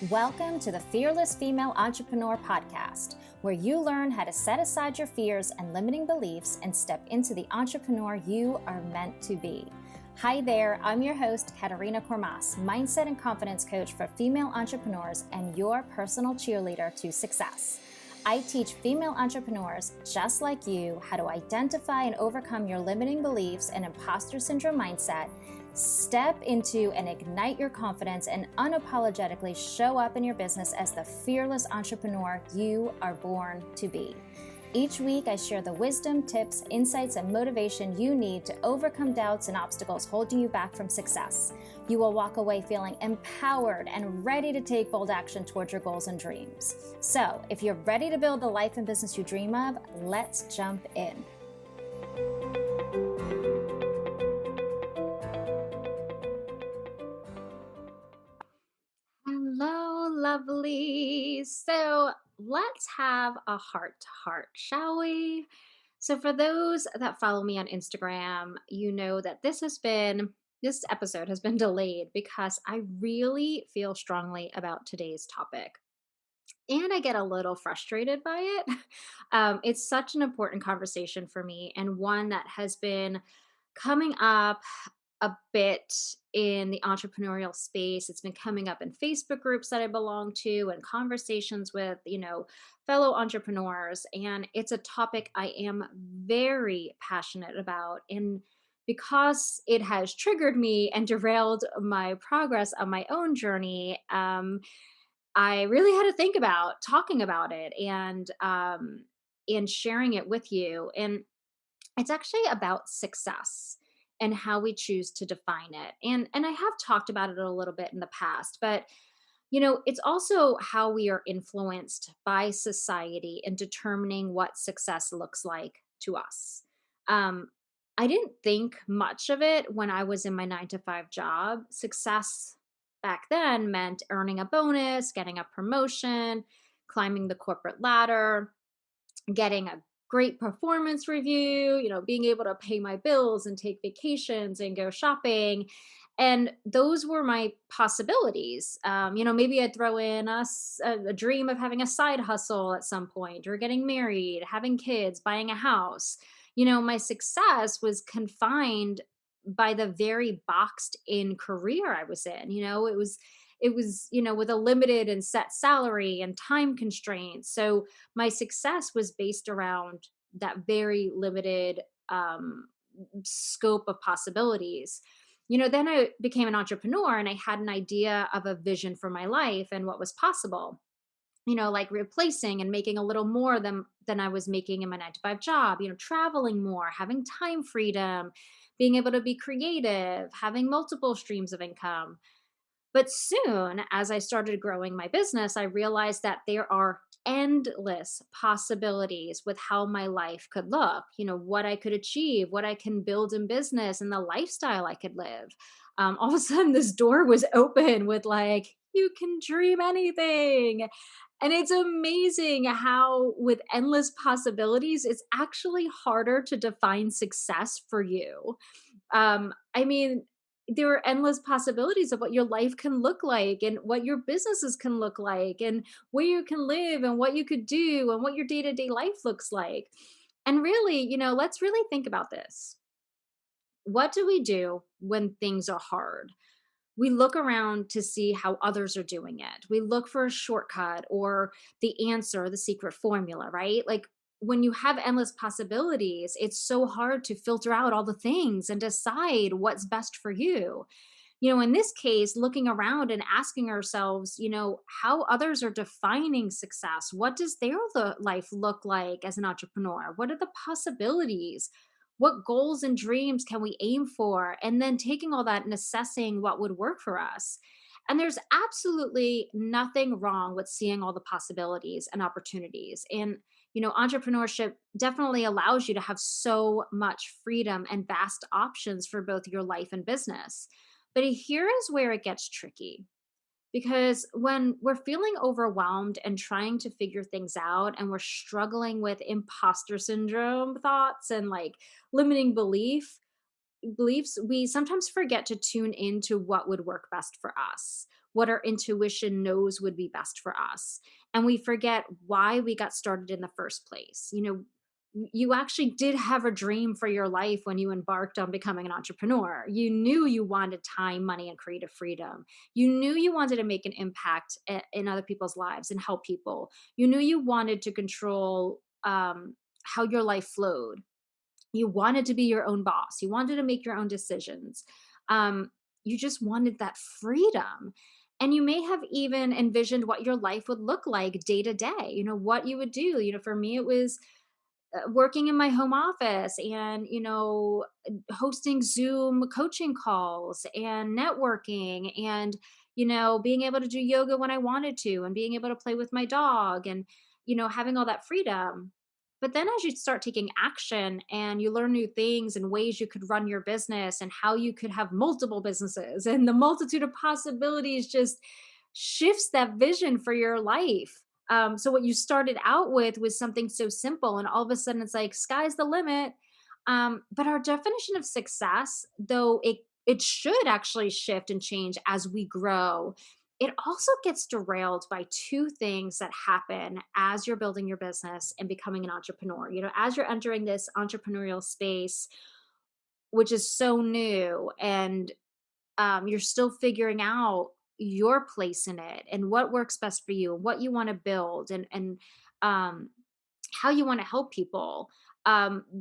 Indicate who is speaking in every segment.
Speaker 1: Welcome to the Fearless Female Entrepreneur Podcast, where you learn how to set aside your fears and limiting beliefs and step into the entrepreneur you are meant to be. Hi there, I'm your host, Katerina, mindset and confidence coach for female entrepreneurs and your personal cheerleader to success. I teach female entrepreneurs just like you how to identify and overcome your limiting beliefs and imposter syndrome mindset, step into and ignite your confidence, and unapologetically show up in your business as the fearless entrepreneur you are born to be. Each week, I share the wisdom, tips, insights, and motivation you need to overcome doubts and obstacles holding you back from success. You will walk away feeling empowered and ready to take bold action towards your goals and dreams. So, if you're ready to build the life and business you dream of, let's jump in. Hello, lovely. So let's have a heart to heart, shall we? So, for those that follow me on Instagram, you know that this episode has been delayed because I really feel strongly about today's topic. And I get a little frustrated by it. It's such an important conversation for me, and one that has been coming up a bit in the entrepreneurial space. It's been coming up in Facebook groups that I belong to and conversations with, fellow entrepreneurs. And it's a topic I am very passionate about. And because it has triggered me and derailed my progress on my own journey, I really had to think about talking about it and sharing it with you. And it's actually about success and how we choose to define it. And I have talked about it a little bit in the past, but it's also how we are influenced by society in determining what success looks like to us. Um, I didn't think much of it when I was in my 9 to 5 job. Success back then meant earning a bonus, getting a promotion, climbing the corporate ladder, getting a great performance review, being able to pay my bills and take vacations and go shopping. And those were my possibilities. Maybe I'd throw in a dream of having a side hustle at some point, or getting married, having kids, buying a house. My success was confined by the very boxed in career I was in. It was with a limited and set salary and time constraints. So my success was based around that very limited scope of possibilities. Then I became an entrepreneur and I had an idea of a vision for my life and what was possible. Like replacing and making a little more than I was making in my 9 to 5 job, traveling more, having time freedom, being able to be creative, having multiple streams of income. But soon, as I started growing my business, I realized that there are endless possibilities with how my life could look, what I could achieve, what I can build in business, and the lifestyle I could live. All of a sudden, this door was open with, like, you can dream anything. And it's amazing how, with endless possibilities, it's actually harder to define success for you. I mean, there are endless possibilities of what your life can look like and what your businesses can look like and where you can live and what you could do and what your day-to-day life looks like. And really, let's really think about this. What do we do when things are hard? We look around to see how others are doing it. We look for a shortcut or the answer, the secret formula, right? Like, when you have endless possibilities, it's so hard to filter out all the things and decide what's best for you. In this case, looking around and asking ourselves, how others are defining success. What does their life look like as an entrepreneur? What are the possibilities? What goals and dreams can we aim for? And then taking all that and assessing what would work for us. And there's absolutely nothing wrong with seeing all the possibilities and opportunities. And entrepreneurship definitely allows you to have so much freedom and vast options for both your life and business. But here is where it gets tricky, because when we're feeling overwhelmed and trying to figure things out and we're struggling with imposter syndrome thoughts and, like, limiting beliefs, we sometimes forget to tune into what would work best for us. what our intuition knows would be best for us. And we forget why we got started in the first place. You actually did have a dream for your life when you embarked on becoming an entrepreneur. You knew you wanted time, money, and creative freedom. You knew you wanted to make an impact in other people's lives and help people. You knew you wanted to control how your life flowed. You wanted to be your own boss. You wanted to make your own decisions. You just wanted that freedom. And you may have even envisioned what your life would look like day to day, what you would do. For me, it was working in my home office and hosting Zoom coaching calls and networking and being able to do yoga when I wanted to and being able to play with my dog and having all that freedom. But then as you start taking action and you learn new things and ways you could run your business and how you could have multiple businesses and the multitude of possibilities just shifts that vision for your life. So what you started out with was something so simple, and all of a sudden it's like sky's the limit. But our definition of success, though it should actually shift and change as we grow, it also gets derailed by two things that happen as you're building your business and becoming an entrepreneur. As you're entering this entrepreneurial space, which is so new, and you're still figuring out your place in it and what works best for you and what you want to build and um, how you want to help people.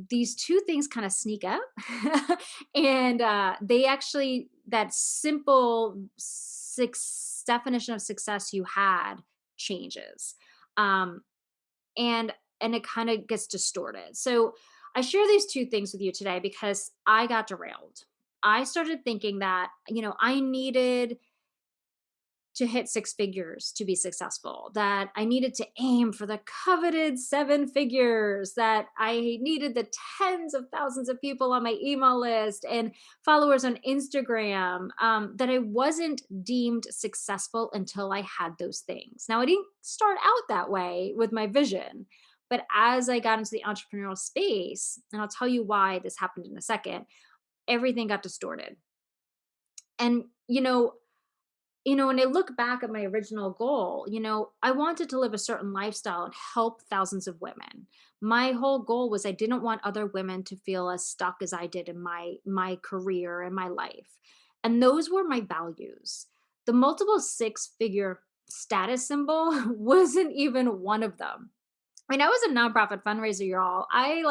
Speaker 1: These two things kind of sneak up, and they actually that simple definition of success you had changes. Um, and and it kind of gets distorted. So I share these two things with you today because I got derailed. I started thinking that, I needed to hit six figures to be successful, that I needed to aim for the coveted seven figures, that I needed the tens of thousands of people on my email list and followers on Instagram, that I wasn't deemed successful until I had those things. Now, I didn't start out that way with my vision, but as I got into the entrepreneurial space, and I'll tell you why this happened in a second, everything got distorted. And, when I look back at my original goal, I wanted to live a certain lifestyle and help thousands of women. My whole goal was I didn't want other women to feel as stuck as I did in my career and my life. And those were my values. The multiple six-figure status symbol wasn't even one of them. I mean, I was a nonprofit fundraiser, y'all. I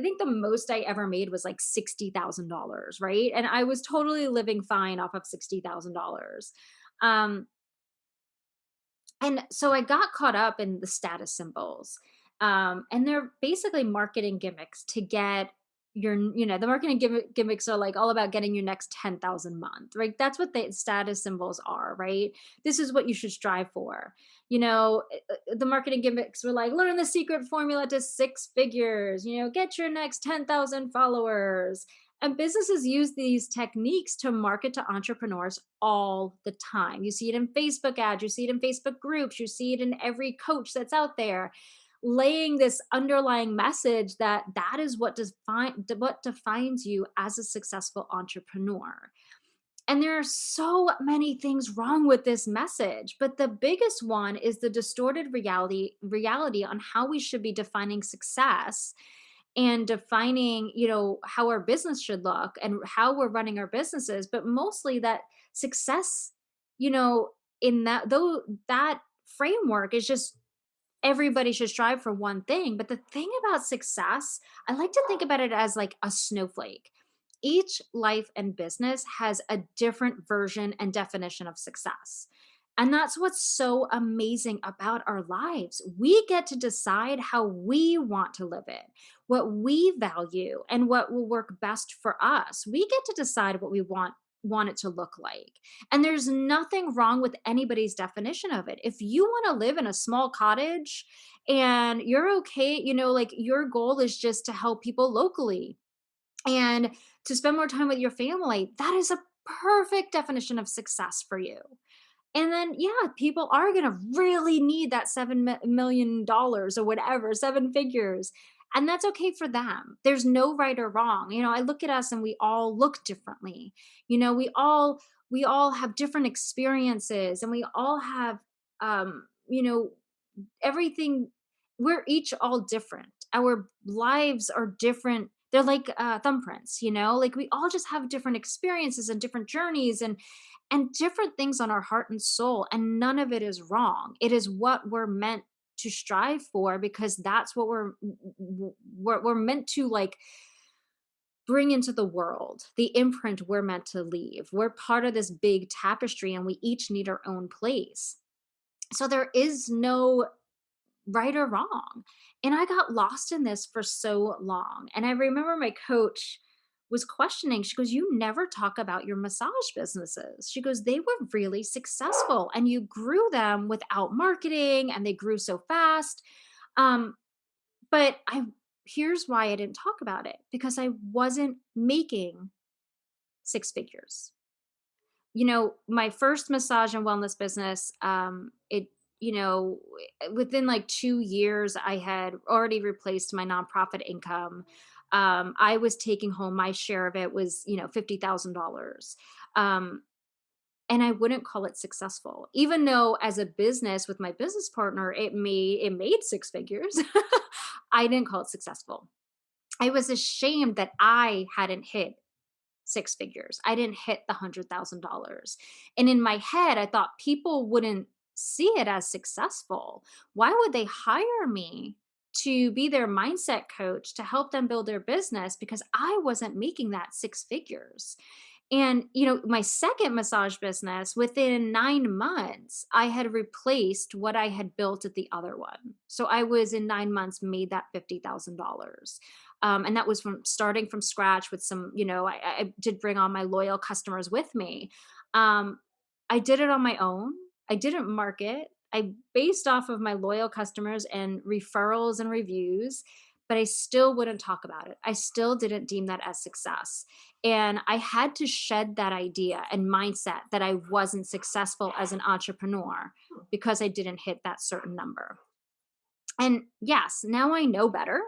Speaker 1: think the most I ever made was like $60,000, right? And I was totally living fine off of $60,000. Um, and so I got caught up in the status symbols. And they're basically marketing gimmicks to get the marketing gimmicks are like all about getting your next 10,000 month, right? That's what the status symbols are, right? This is what you should strive for. The marketing gimmicks were like, learn the secret formula to six figures, get your next 10,000 followers. And businesses use these techniques to market to entrepreneurs all the time. You see it in Facebook ads, you see it in Facebook groups, you see it in every coach that's out there, laying this underlying message that is what defines you as a successful entrepreneur. And there are so many things wrong with this message, but the biggest one is the distorted reality on how we should be defining success and defining, how our business should look and how we're running our businesses, but mostly that success, you know, in that framework is just everybody should strive for one thing. But the thing about success, I like to think about it as like a snowflake. Each life and business has a different version and definition of success. And that's what's so amazing about our lives. We get to decide how we want to live it, what we value, and what will work best for us. We get to decide what we want it to look like. And there's nothing wrong with anybody's definition of it. If you want to live in a small cottage and you're okay, like your goal is just to help people locally and to spend more time with your family, that is a perfect definition of success for you. And then, yeah, people are going to really need that $7 million or whatever, seven figures. And that's okay for them. There's no right or wrong. I look at us and we all look differently. We all we all have different experiences, and we all have, you know, everything. We're each all different. Our lives are different. They're like thumbprints, like we all just have different experiences and different journeys, and different things on our heart and soul, and none of it is wrong. It is what we're meant to strive for, because that's what we're meant to, like, bring into the world, the imprint we're meant to leave. We're part of this big tapestry, and we each need our own place. So there is no right or wrong. And I got lost in this for so long. And I remember my coach was questioning. She goes, "You never talk about your massage businesses." She goes, "They were really successful, and you grew them without marketing, and they grew so fast." Um, but here's why I didn't talk about it, because I wasn't making six figures. My first massage and wellness business, you know, within like 2 years, I had already replaced my nonprofit income. I was taking home, my share of it was, $50,000. Um, and I wouldn't call it successful, even though as a business with my business partner, it made six figures. I didn't call it successful. I was ashamed that I hadn't hit six figures. I didn't hit the $100,000. And in my head, I thought people wouldn't see it as successful. Why would they hire me to be their mindset coach to help them build their business, because I wasn't making that six figures? And, my second massage business, within 9 months, I had replaced what I had built at the other one. So I was in 9 months made that $50,000. And that was from starting from scratch with some, I did bring on my loyal customers with me. Um, I did it on my own. I didn't market. I based off of my loyal customers and referrals and reviews, but I still wouldn't talk about it. I still didn't deem that as success. And I had to shed that idea and mindset that I wasn't successful as an entrepreneur because I didn't hit that certain number. And yes, now I know better.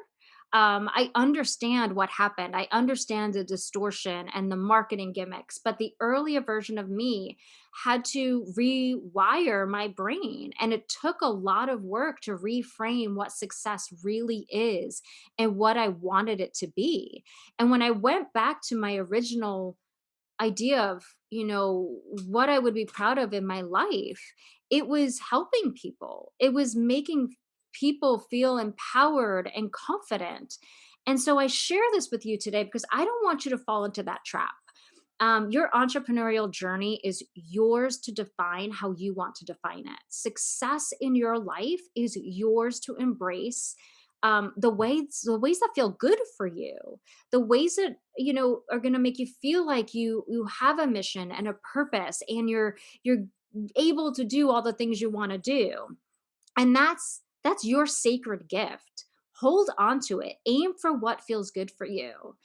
Speaker 1: I understand what happened. I understand the distortion and the marketing gimmicks, but the earlier version of me had to rewire my brain. And it took a lot of work to reframe what success really is and what I wanted it to be. And when I went back to my original idea of, what I would be proud of in my life, it was helping people. It was making people feel empowered and confident. And so I share this with you today because I don't want you to fall into that trap. Your entrepreneurial journey is yours to define how you want to define it. Success in your life is yours to embrace. The ways that feel good for you, the ways that are going to make you feel like you have a mission and a purpose, and you're able to do all the things you want to do. And that's your sacred gift. Hold on to it. Aim for what feels good for you.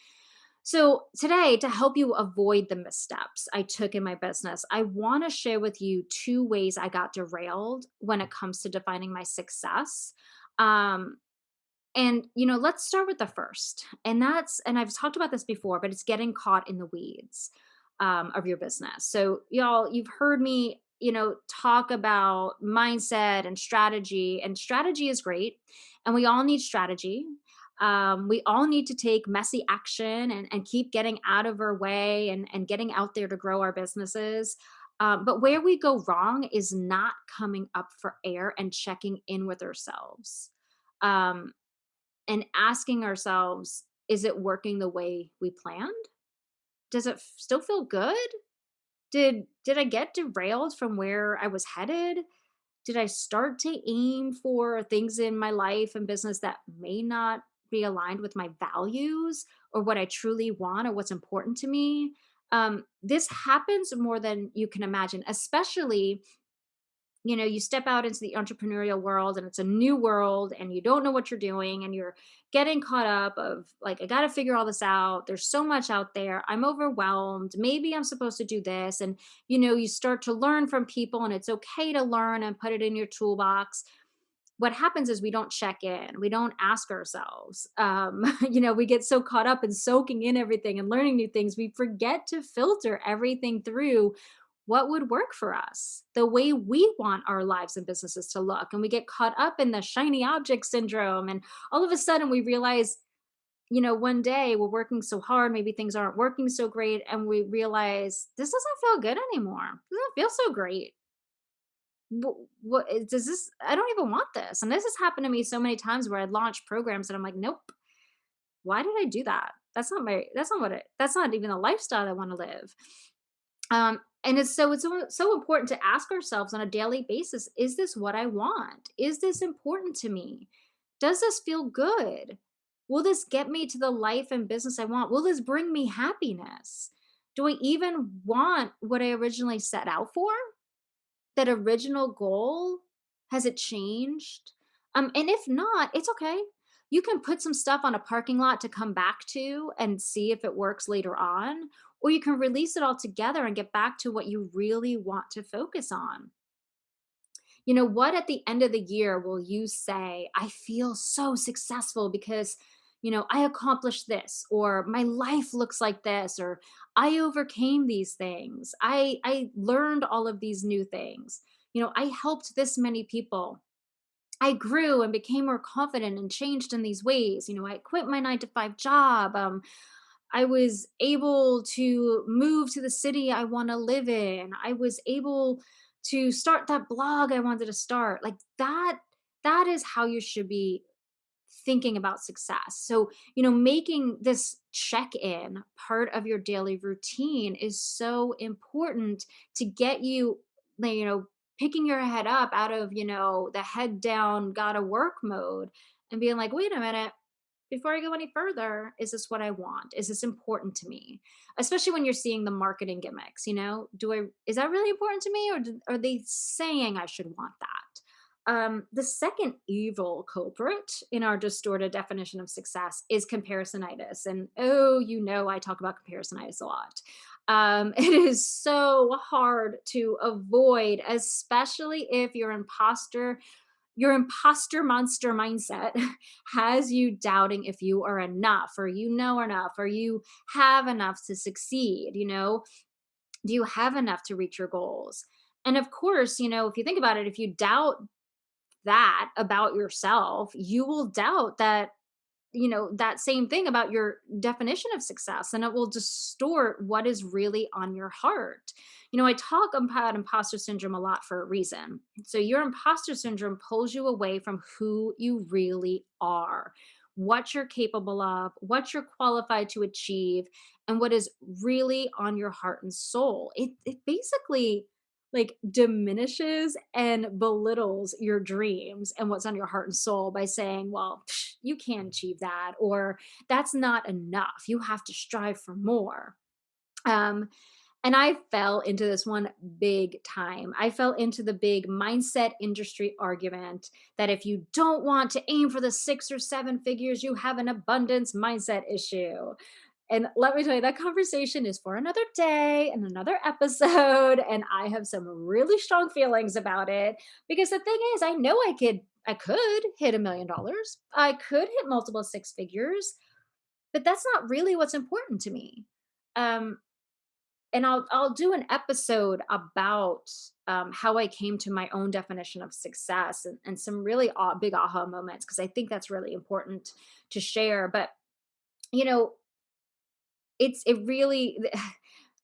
Speaker 1: So, today, to help you avoid the missteps I took in my business, I want to share with you two ways I got derailed when it comes to defining my success. Um, and, let's start with the first. And I've talked about this before, but it's getting caught in the weeds of your business. So, y'all, you've heard me, talk about mindset and strategy is great. And we all need strategy. We all need to take messy action and keep getting out of our way and getting out there to grow our businesses. But where we go wrong is not coming up for air and checking in with ourselves. Um, and asking ourselves, is it working the way we planned? Does it still feel good? Did I get derailed from where I was headed? Did I start to aim for things in my life and business that may not be aligned with my values or what I truly want or what's important to me? This happens more than you can imagine, especially, you step out into the entrepreneurial world, and it's a new world, and you don't know what you're doing, and you're getting caught up of like, I got to figure all this out. There's so much out there. I'm overwhelmed. Maybe I'm supposed to do this. And, you start to learn from people, and it's okay to learn and put it in your toolbox. What happens is we don't check in. We don't ask ourselves. We get so caught up in soaking in everything and learning new things. We forget to filter everything through what would work for us, the way we want our lives and businesses to look. And we get caught up in the shiny object syndrome. And all of a sudden we realize, one day we're working so hard, maybe things aren't working so great. And we realize this doesn't feel good anymore. It doesn't feel so great. Does this? I don't even want this. And this has happened to me so many times where I launch programs and I'm like, nope, why did I do that? That's not even the lifestyle I want to live. And it's so important to ask ourselves on a daily basis, is this what I want? Is this important to me? Does this feel good? Will this get me to the life and business I want? Will this bring me happiness? Do I even want what I originally set out for? That original goal? Has it changed? And if not, it's okay. You can put some stuff on a parking lot to come back to and see if it works later on, or you can release it all together and get back to what you really want to focus on. What at the end of the year will you say, I feel so successful because, I accomplished this, or my life looks like this, or I overcame these things. I learned all of these new things. I helped this many people. I grew and became more confident and changed in these ways. I quit my 9 to 5 job. I was able to move to the city I want to live in. I was able to start that blog I wanted to start. Like that is how you should be thinking about success. So, making this check in part of your daily routine is so important to get you, like, picking your head up out of, the head down, gotta work mode and being like, wait a minute, before I go any further, is this what I want? Is this important to me? Especially when you're seeing the marketing gimmicks, is that really important to me, or are they saying I should want that? The second evil culprit in our distorted definition of success is comparisonitis. And oh, I talk about comparisonitis a lot. It is so hard to avoid, especially if your imposter monster mindset has you doubting if you are enough, or enough, or you have enough to succeed. Do you have enough to reach your goals? And of course, if you think about it, if you doubt that about yourself, you will doubt that same thing about your definition of success, and it will distort what is really on your heart. I talk about imposter syndrome a lot for a reason. So your imposter syndrome pulls you away from who you really are, what you're capable of, what you're qualified to achieve, and what is really on your heart and soul. It basically like diminishes and belittles your dreams and what's on your heart and soul by saying, well, you can't achieve that, or that's not enough. You have to strive for more. Um, and I fell into this one big time. I fell into the big mindset industry argument that if you don't want to aim for the 6 or 7 figures, you have an abundance mindset issue. And let me tell you, that conversation is for another day and another episode. And I have some really strong feelings about it because the thing is, I know I could hit $1 million. I could hit multiple 6 figures, but that's not really what's important to me. Um, and I'll do an episode about how I came to my own definition of success, and some really big aha moments, because I think that's really important to share. But you know, it really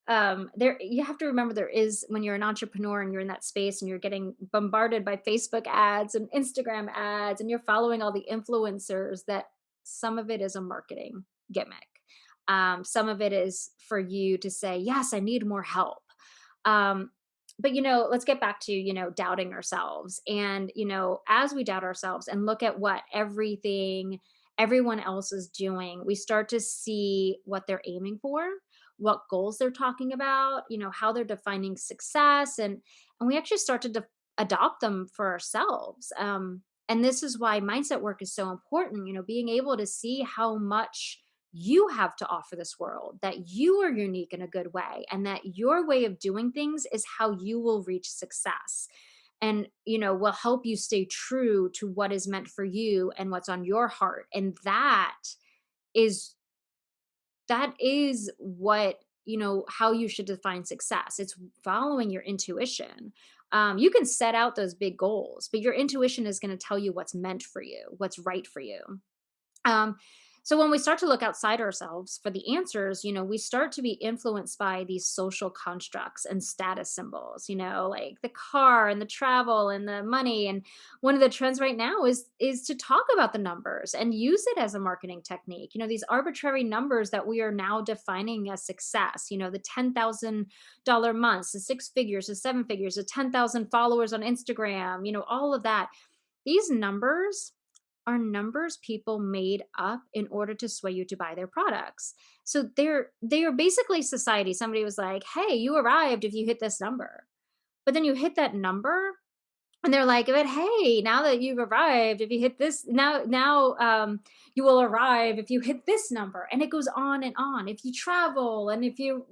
Speaker 1: there, you have to remember, there is, when you're an entrepreneur and you're in that space and you're getting bombarded by Facebook ads and Instagram ads and you're following all the influencers, that some of it is a marketing gimmick. Some of it is for you to say, yes, I need more help. um, but let's get back to doubting ourselves. And as we doubt ourselves and look at what everyone else is doing, we start to see what they're aiming for, what goals they're talking about, how they're defining success, and we actually start to adopt them for ourselves. And this is why mindset work is so important, being able to see how much you have to offer this world, that you are unique in a good way, and that your way of doing things is how you will reach success, and will help you stay true to what is meant for you and what's on your heart. And is that is what how you should define success. It's following your intuition. You can set out those big goals, but your intuition is going to tell you what's meant for you, what's right for you. Um, so when we start to look outside ourselves for the answers, we start to be influenced by these social constructs and status symbols, like the car and the travel and the money. And one of the trends right now is to talk about the numbers and use it as a marketing technique. These arbitrary numbers that we are now defining as success, the $10,000 months, the six figures, the seven figures, the 10,000 followers on Instagram, all of that. These numbers are numbers people made up in order to sway you to buy their products. So they are basically society. Somebody was like, "Hey, you arrived if you hit this number." But then you hit that number and they're like, "But hey, now that you've arrived, if you hit this you will arrive if you hit this number." And it goes on and on. If you travel and if you're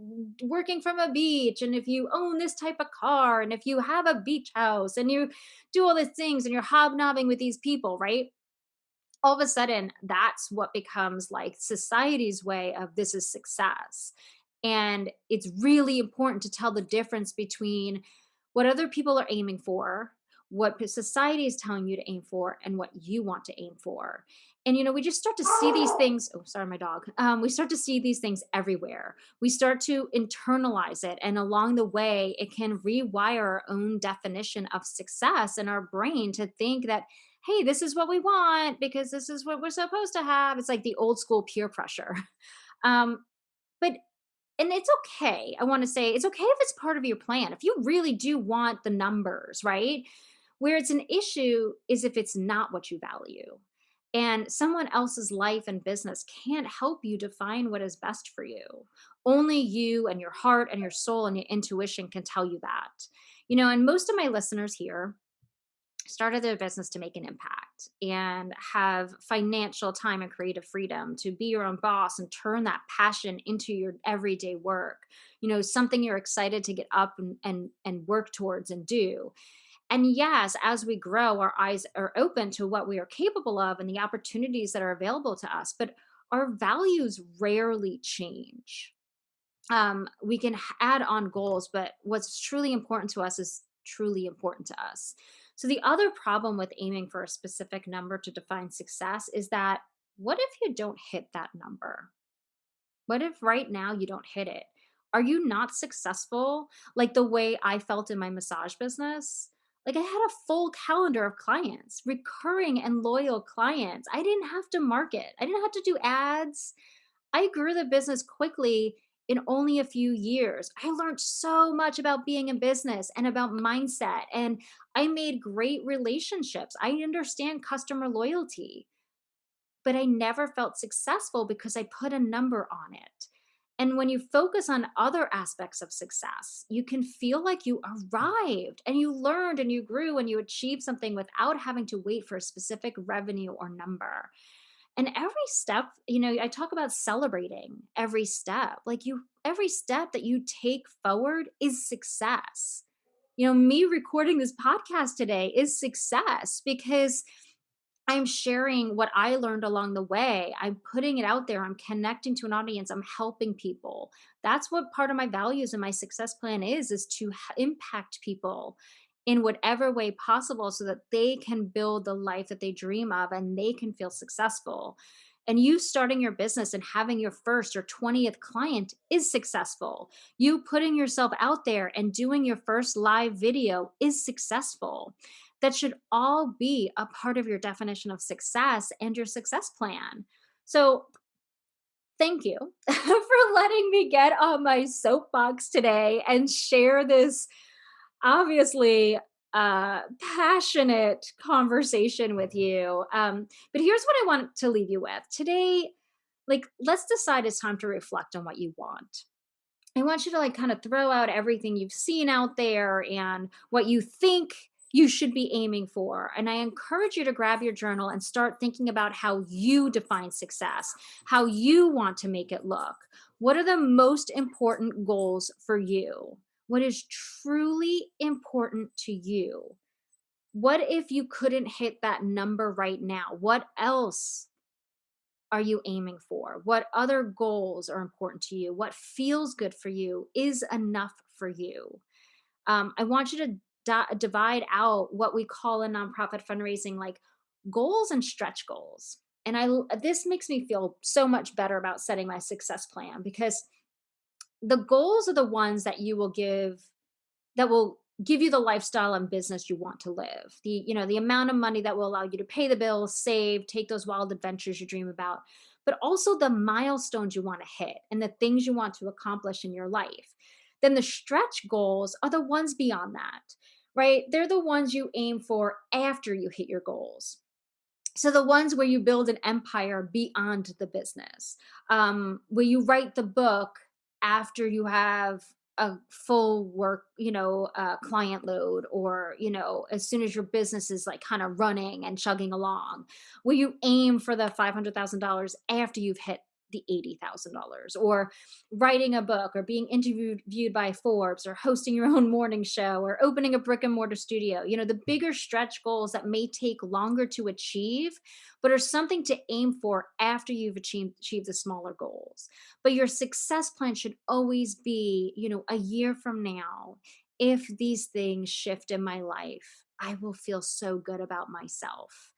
Speaker 1: working from a beach and if you own this type of car and if you have a beach house and you do all these things and you're hobnobbing with these people, right? All of a sudden that's what becomes like society's way of this is success. And it's really important to tell the difference between what other people are aiming for, what society is telling you to aim for, and what you want to aim for. And we just start to see these things. Oh, sorry, my dog. We start to see these things everywhere. We start to internalize it, and along the way it can rewire our own definition of success in our brain to think that, hey, this is what we want because this is what we're supposed to have. It's like the old school peer pressure. um, but and it's okay. I want to say it's okay if it's part of your plan. If you really do want the numbers, right? Where it's an issue is if it's not what you value. And someone else's life and business can't help you define what is best for you. Only you and your heart and your soul and your intuition can tell you that. And most of my listeners here started their business to make an impact and have financial time and creative freedom to be your own boss and turn that passion into your everyday work, something you're excited to get up and work towards and do. And yes, as we grow, our eyes are open to what we are capable of and the opportunities that are available to us, but our values rarely change. We can add on goals, but what's truly important to us is truly important to us. So, the other problem with aiming for a specific number to define success is that what if you don't hit that number? What if right now you don't hit it? Are you not successful like the way I felt in my massage business? Like I had a full calendar of clients, recurring and loyal clients. I didn't have to market, I didn't have to do ads. I grew the business quickly in only a few years. I learned so much about being in business and about mindset, and I made great relationships. I understand customer loyalty, but I never felt successful because I put a number on it. And when you focus on other aspects of success, you can feel like you arrived and you learned and you grew and you achieved something without having to wait for a specific revenue or number. And every step, I talk about celebrating every step. Like every step that you take forward is success. Me recording this podcast today is success because I'm sharing what I learned along the way. I'm putting it out there. I'm connecting to an audience. I'm helping people. That's what part of my values and my success plan is to impact people in whatever way possible so that they can build the life that they dream of and they can feel successful. And you starting your business and having your first or 20th client is successful. You putting yourself out there and doing your first live video is successful. That should all be a part of your definition of success and your success plan. So, thank you for letting me get on my soapbox today and share this obviously passionate conversation with you. But here's what I want to leave you with today. Like, let's decide it's time to reflect on what you want. I want you to like kind of throw out everything you've seen out there and what you think you should be aiming for. And I encourage you to grab your journal and start thinking about how you define success, how you want to make it look. What are the most important goals for you? What is truly important to you? What if you couldn't hit that number right now? What else are you aiming for? What other goals are important to you? What feels good for you is enough for you. I want you to divide out what we call in nonprofit fundraising like goals and stretch goals. And this makes me feel so much better about setting my success plan, because the goals are the ones that will give you the lifestyle and business you want to live. The amount of money that will allow you to pay the bills, save, take those wild adventures you dream about, but also the milestones you want to hit and the things you want to accomplish in your life. Then the stretch goals are the ones beyond that, right? They're the ones you aim for after you hit your goals. So the ones where you build an empire beyond the business, where you write the book after you have a full work, client load, or as soon as your business is like kind of running and chugging along, where you aim for the $500,000 after you've hit the $80,000, or writing a book, or being interviewed by Forbes, or hosting your own morning show, or opening a brick and mortar studio. The bigger stretch goals that may take longer to achieve, but are something to aim for after you've achieved the smaller goals. But your success plan should always be, a year from now, if these things shift in my life, I will feel so good about myself.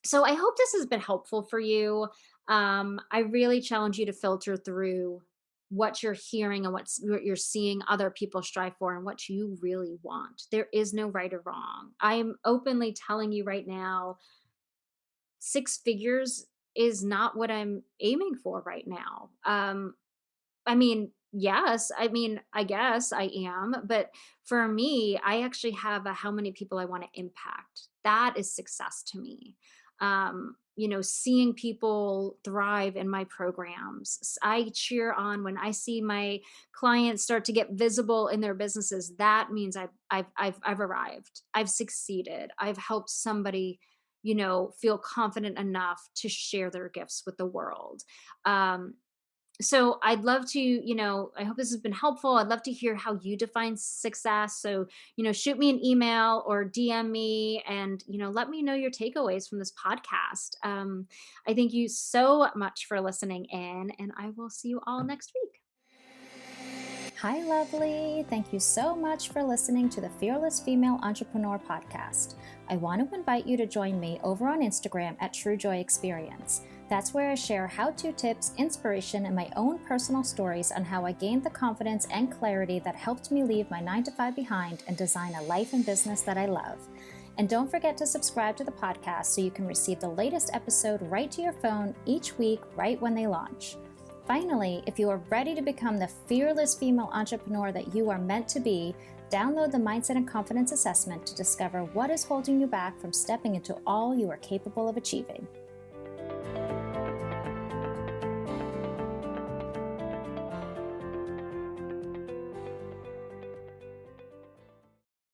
Speaker 1: So I hope this has been helpful for you. I really challenge you to filter through what you're hearing and what you're seeing other people strive for and what you really want. There is no right or wrong. I am openly telling you right now, six figures is not what I'm aiming for right now. Yes, I guess I am, but for me, I actually have a how many people I want to impact. That is success to me. Seeing people thrive in my programs. I cheer on when I see my clients start to get visible in their businesses. That means I've arrived. I've succeeded. I've helped somebody, feel confident enough to share their gifts with the world. So I'd love to, I hope this has been helpful. I'd love to hear how you define success. So, shoot me an email or DM me, and, let me know your takeaways from this podcast. I thank you so much for listening in, and I will see you all next week.
Speaker 2: Hi, lovely. Thank you so much for listening to the Fearless Female Entrepreneur podcast. I want to invite you to join me over on Instagram at True Joy Experience. That's where I share how-to tips, inspiration, and my own personal stories on how I gained the confidence and clarity that helped me leave my 9-to-5 behind and design a life and business that I love. And don't forget to subscribe to the podcast so you can receive the latest episode right to your phone each week, right when they launch. Finally, if you are ready to become the fearless female entrepreneur that you are meant to be, download the Mindset and Confidence Assessment to discover what is holding you back from stepping into all you are capable of achieving.